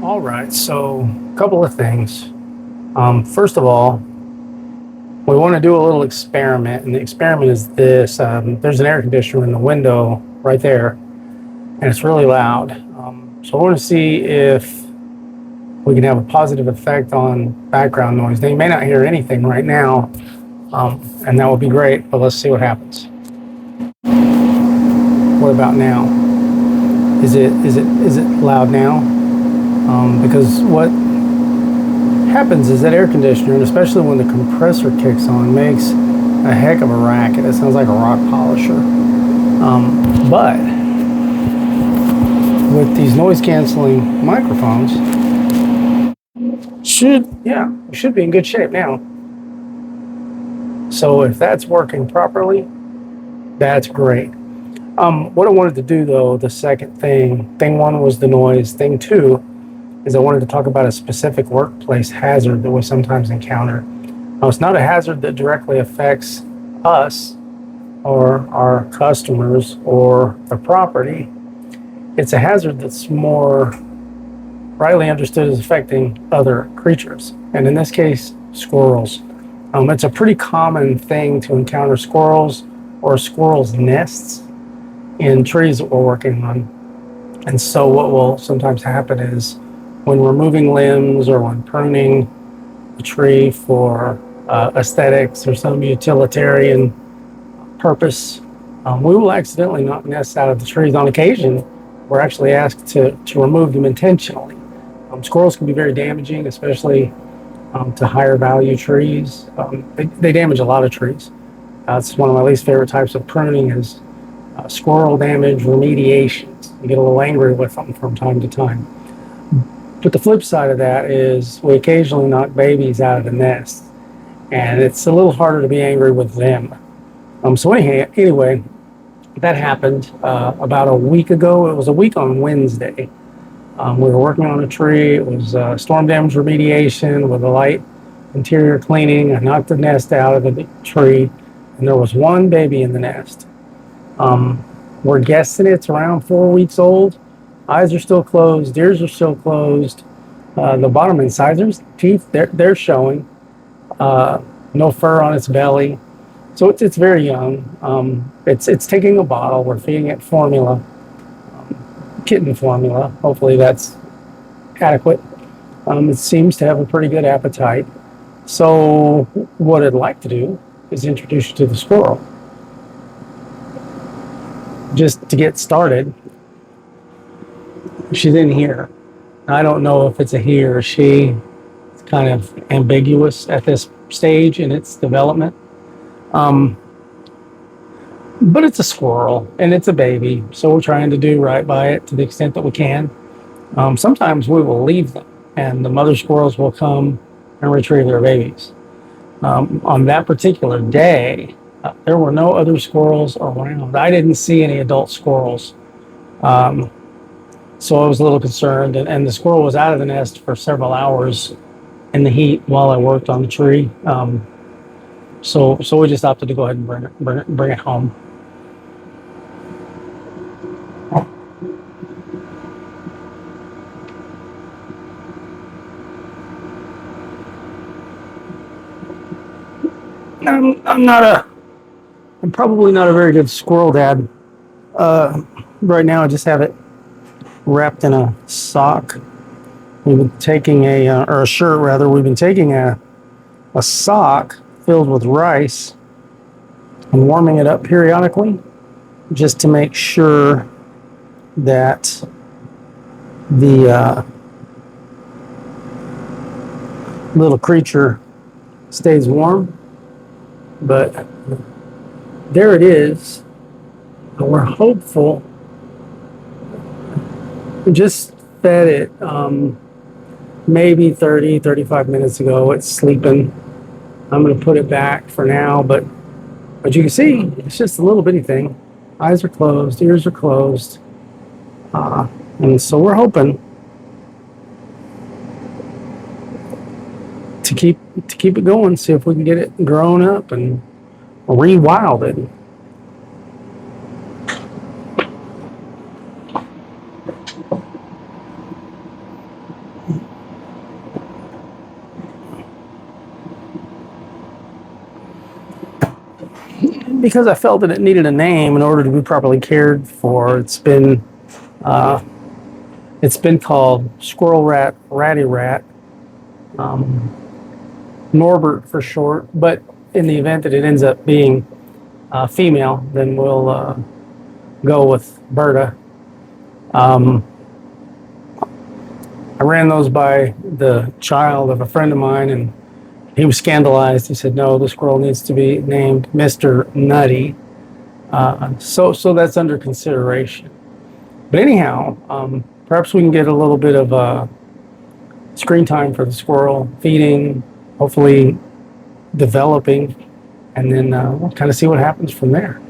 All right, so a couple of things. First of all, we want to do a little experiment, and the experiment is this: there's an air conditioner in the window right there, and it's really loud. So I want to see if we can have a positive effect on background noise. Now, you may not hear anything right now, and that would be great, but let's see what happens. What about now? Is it loud now? Because what happens is that air conditioner, and especially when the compressor kicks on, makes a heck of a racket. It sounds like a rock polisher. But with these noise canceling microphones, we should be in good shape now. So if that's working properly, that's great. What I wanted to do though, the second thing one was the noise. Thing two is I wanted to talk about a specific workplace hazard that we sometimes encounter. Now, it's not a hazard that directly affects us or our customers or the property. It's a hazard that's more rightly understood as affecting other creatures, and in this case, squirrels. It's a pretty common thing to encounter squirrels or squirrels' nests in trees that we're working on. And so, what will sometimes happen is when removing limbs or when pruning a tree for aesthetics or some utilitarian purpose, we will accidentally knock nests out of the trees. On occasion, we're actually asked to remove them intentionally. Squirrels can be very damaging, especially to higher value trees. They damage a lot of trees. It's one of my least favorite types of pruning is squirrel damage remediations. You get a little angry with them from time to time. But the flip side of that is we occasionally knock babies out of the nest, and it's a little harder to be angry with them. So anyway, that happened about a week ago. It was a week on Wednesday. We were working on a tree. It was storm damage remediation with a light interior cleaning. I knocked the nest out of the tree, and there was one baby in the nest. We're guessing it's around 4 weeks old. Eyes are still closed, ears are still closed. The bottom incisors, teeth, they're showing. No fur on its belly. So it's very young. It's taking a bottle. We're feeding it formula, kitten formula. Hopefully that's adequate. It seems to have a pretty good appetite. So what I'd like to do is introduce you to the squirrel. Just to get started, she's in here. I don't know if it's a he or a she. It's kind of ambiguous at this stage in its development. Um, but it's a squirrel and it's a baby, so we're trying to do right by it to the extent that we can. Sometimes we will leave them, and the mother squirrels will come and retrieve their babies. On that particular day, there were no other squirrels around. I didn't see any adult squirrels. Um, So I was a little concerned, and the squirrel was out of the nest for several hours in the heat while I worked on the tree. So we just opted to go ahead and bring it home. I'm not a, I'm probably not a very good squirrel dad. Uh, right now I just have it wrapped in a sock. We've been taking or a shirt rather. We've been taking a sock filled with rice and warming it up periodically, just to make sure that the little creature stays warm. But there it is. We're hopeful. We just fed it maybe 30, 35 minutes ago. It's sleeping. I'm going to put it back for now, but you can see it's just a little bitty thing. Eyes are closed, ears are closed, and so we're hoping to keep it going. See if we can get it grown up and rewilded. because I felt that it needed a name in order to be properly cared for. Uh, it's been called Squirrel Rat, Ratty Rat, Norbert for short. But in the event that it ends up being female, then we'll go with Berta. I ran those by the child of a friend of mine, and he was scandalized. He said, "No, the squirrel needs to be named Mr. Nutty." So that's under consideration. But anyhow, perhaps we can get a little bit of screen time for the squirrel, feeding, hopefully developing, and then we'll kind of see what happens from there.